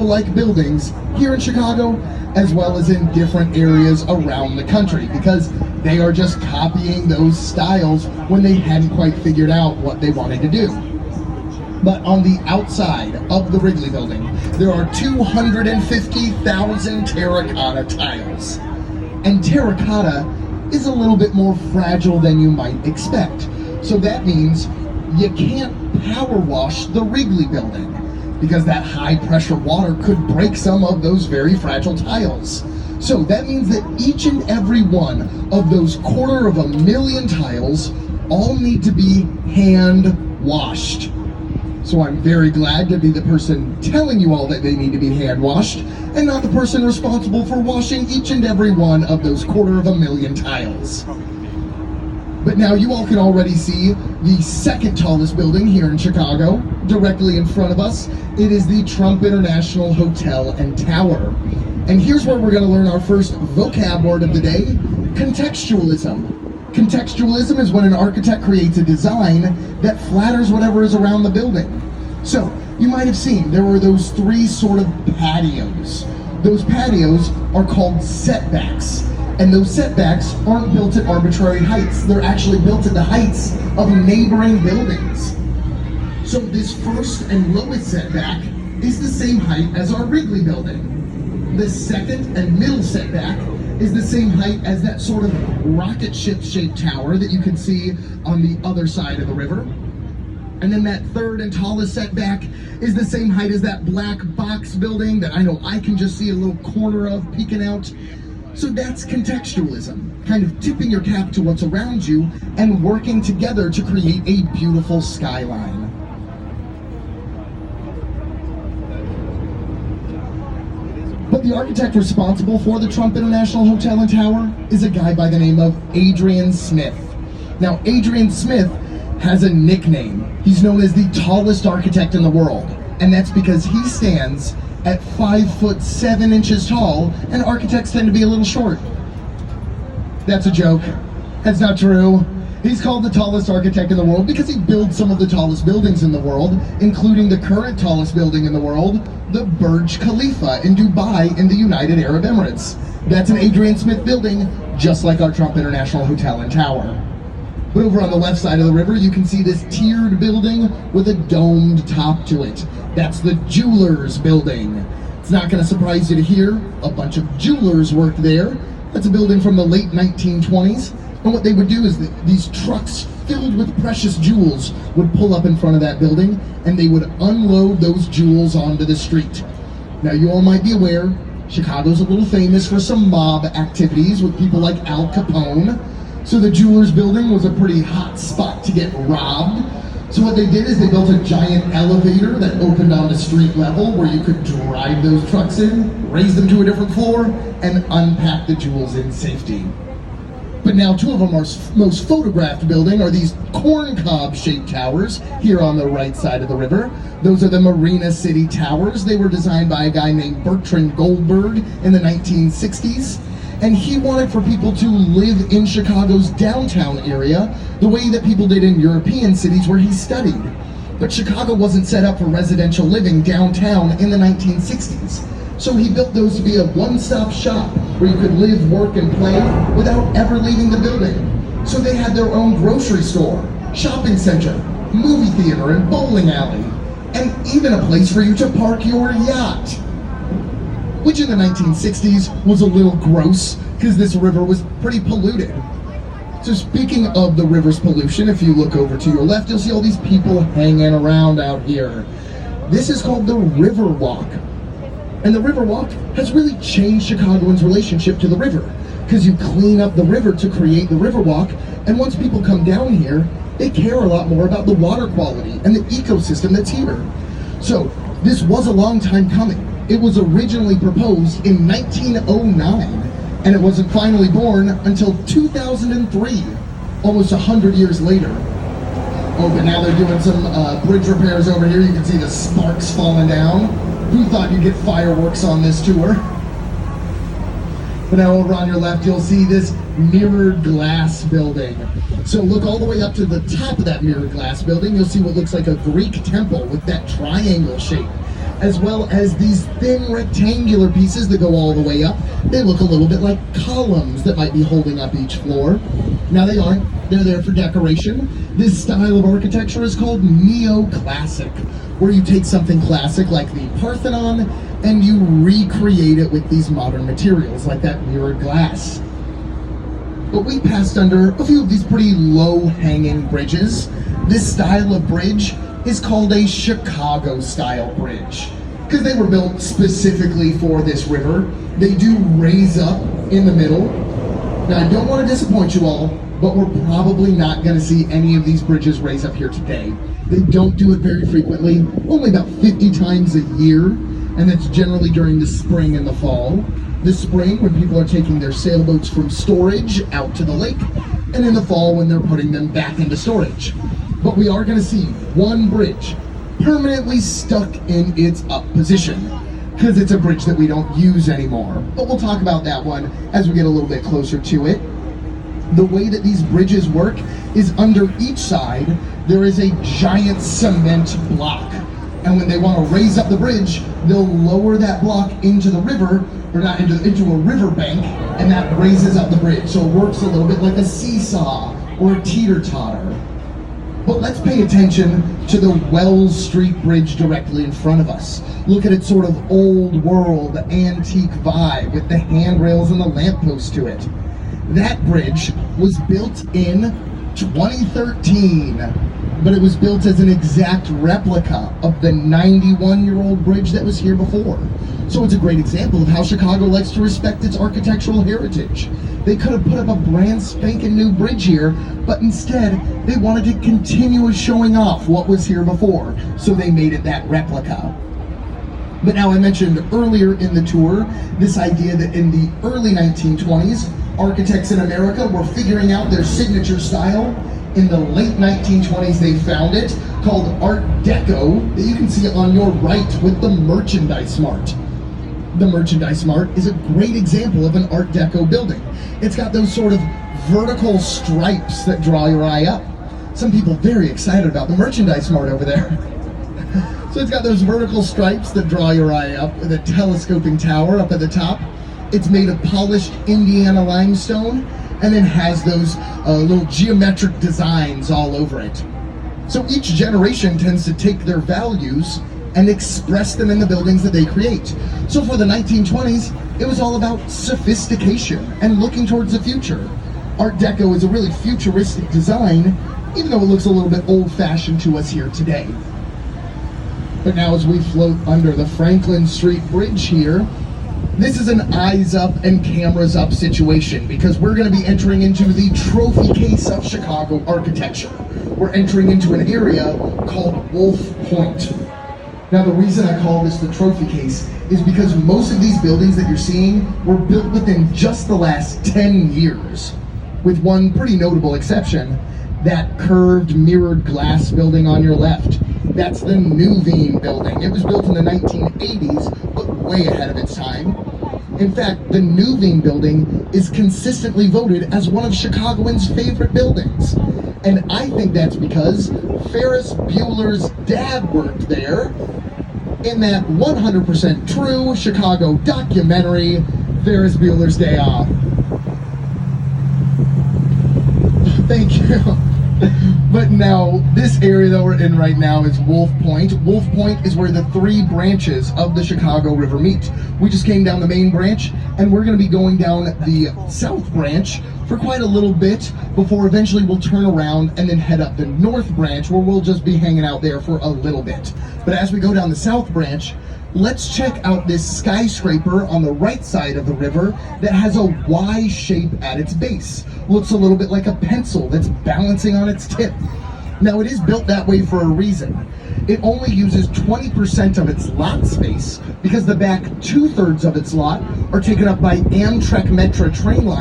cathedral-like buildings here in Chicago, as well as in different areas around the country, because they are just copying those styles when they hadn't quite figured out what they wanted to do. But on the outside of the Wrigley Building, there are 250,000 terracotta tiles. And terracotta is a little bit more fragile than you might expect. So that means you can't power wash the Wrigley Building, because that high pressure water could break some of those very fragile tiles. So that means that each and every one of those 250,000 tiles all need to be hand washed. So I'm very glad to be the person telling you all that they need to be hand washed, and not the person responsible for washing each and every one of those 250,000 tiles. But now you all can already see the second tallest building here in Chicago, directly in front of us. It is the Trump International Hotel and Tower. And here's where we're going to learn our first vocab word of the day: contextualism. Contextualism is when an architect creates a design that flatters whatever is around the building. So, you might have seen there were those three sort of patios. Those patios are called setbacks. And those setbacks aren't built at arbitrary heights. They're actually built at the heights of neighboring buildings. So this first and lowest setback is the same height as our Wrigley Building. The second and middle setback is the same height as that sort of rocket ship-shaped tower that you can see on the other side of the river. And then that third and tallest setback is the same height as that black box building that I know I can just see a little corner of peeking out. So that's contextualism, kind of tipping your cap to what's around you and working together to create a beautiful skyline. But the architect responsible for the Trump International Hotel and Tower is a guy by the name of Adrian Smith. Now, Adrian Smith has a nickname. He's known as the tallest architect in the world, and that's because he stands at 5'7" tall, and architects tend to be a little short. That's a joke. That's not true. He's called the tallest architect in the world because he builds some of the tallest buildings in the world, including the current tallest building in the world, the Burj Khalifa in Dubai in the United Arab Emirates. That's an Adrian Smith building, just like our Trump International Hotel and Tower. But over on the left side of the river, you can see this tiered building with a domed top to it. That's the Jewelers Building. It's not going to surprise you to hear a bunch of jewelers worked there. That's a building from the late 1920s. And what they would do is that these trucks filled with precious jewels would pull up in front of that building, and they would unload those jewels onto the street. Now, you all might be aware, Chicago's a little famous for some mob activities with people like Al Capone. So the Jewelers Building was a pretty hot spot to get robbed. So what they did is they built a giant elevator that opened on the street level where you could drive those trucks in, raise them to a different floor, and unpack the jewels in safety. But now two of them are most photographed building are these corncob-shaped towers here on the right side of the river. Those are the Marina City Towers. They were designed by a guy named Bertrand Goldberg in the 1960s. And he wanted for people to live in Chicago's downtown area the way that people did in European cities where he studied. But Chicago wasn't set up for residential living downtown in the 1960s. So he built those to be a one-stop shop where you could live, work, and play without ever leaving the building. So they had their own grocery store, shopping center, movie theater, and bowling alley, and even a place for you to park your yacht. Which in the 1960s was a little gross because this river was pretty polluted. So speaking of the river's pollution, if you look over to your left, you'll see all these people hanging around out here. This is called the Riverwalk. And the Riverwalk has really changed Chicagoans' relationship to the river because you clean up the river to create the Riverwalk, and once people come down here, they care a lot more about the water quality and the ecosystem that's here. So this was a long time coming. It was originally proposed in 1909, and it wasn't finally born until 2003, almost 100 years later. Oh, but now they're doing some bridge repairs over here. You can see the sparks falling down. Who thought you'd get fireworks on this tour? But now over on your left, you'll see this mirrored glass building. So look all the way up to the top of that mirrored glass building. You'll see what looks like a Greek temple with that triangle shape. as well as these thin rectangular pieces that go all the way up. They look a little bit like columns that might be holding up each floor. Now they aren't, they're there for decoration. This style of architecture is called neoclassic, where you take something classic like the Parthenon and you recreate it with these modern materials like that mirrored glass. But we passed under a few of these pretty low-hanging bridges. This style of bridge is called a Chicago-style bridge because they were built specifically for this river. They do raise up in the middle. Now, I don't want to disappoint you all, but we're probably not going to see any of these bridges raise up here today. They don't do it very frequently, only about 50 times a year, and that's generally during the spring and the fall. The spring, when people are taking their sailboats from storage out to the lake, and in the fall when they're putting them back into storage. But we are going to see one bridge permanently stuck in its up position because it's a bridge that we don't use anymore. But we'll talk about that one as we get a little bit closer to it. The way that these bridges work is under each side there is a giant cement block. And when they want to raise up the bridge, they'll lower that block into the river, or not into a river bank, and that raises up the bridge. So it works a little bit like a seesaw or a teeter-totter. But let's pay attention to the Wells Street Bridge directly in front of us. Look at its sort of old world, antique vibe with the handrails and the lampposts to it. That bridge was built in 2013, but it was built as an exact replica of the 91-year-old bridge that was here before. So it's a great example of how Chicago likes to respect its architectural heritage. They could have put up a brand spanking new bridge here, but instead they wanted to continue showing off what was here before, so they made it that replica. But now I mentioned earlier in the tour this idea that in the early 1920s, architects in America were figuring out their signature style. In the late 1920s, they found it, called Art Deco, that you can see on your right with the Merchandise Mart. The Merchandise Mart is a great example of an Art Deco building. It's got those sort of vertical stripes that draw your eye up. Some people very excited about the Merchandise Mart over there. So it's got those vertical stripes that draw your eye up with a telescoping tower up at the top. It's made of polished Indiana limestone and then has those little geometric designs all over it. So each generation tends to take their values and express them in the buildings that they create. So for the 1920s, it was all about sophistication and looking towards the future. Art Deco is a really futuristic design, even though it looks a little bit old-fashioned to us here today. But now as we float under the Franklin Street Bridge here, this is an eyes up and cameras up situation because we're going to be entering into the trophy case of Chicago architecture. We're entering into an area called Wolf Point. Now the reason I call this the trophy case is because most of these buildings that you're seeing were built within just the last 10 years, with one pretty notable exception, that curved mirrored glass building on your left. That's the Nuveen building. It was built in the 1980s, but way ahead of its time. In fact, the Nuveen building is consistently voted as one of Chicagoans' favorite buildings. And I think that's because Ferris Bueller's dad worked there in that 100% true Chicago documentary, Ferris Bueller's Day Off. Thank you. But now, this area that we're in right now is Wolf Point. Wolf Point is where the three branches of the Chicago River meet. We just came down the main branch, and we're going to be going down the south branch for quite a little bit before eventually we'll turn around and then head up the north branch, where we'll just be hanging out there for a little bit. But as we go down the south branch, let's check out this skyscraper on the right side of the river that has a Y shape at its base. Looks a little bit like a pencil that's balancing on its tip. Now it is built that way for a reason. It only uses 20% of its lot space because the back 2/3 of its lot are taken up by Amtrak Metra train line.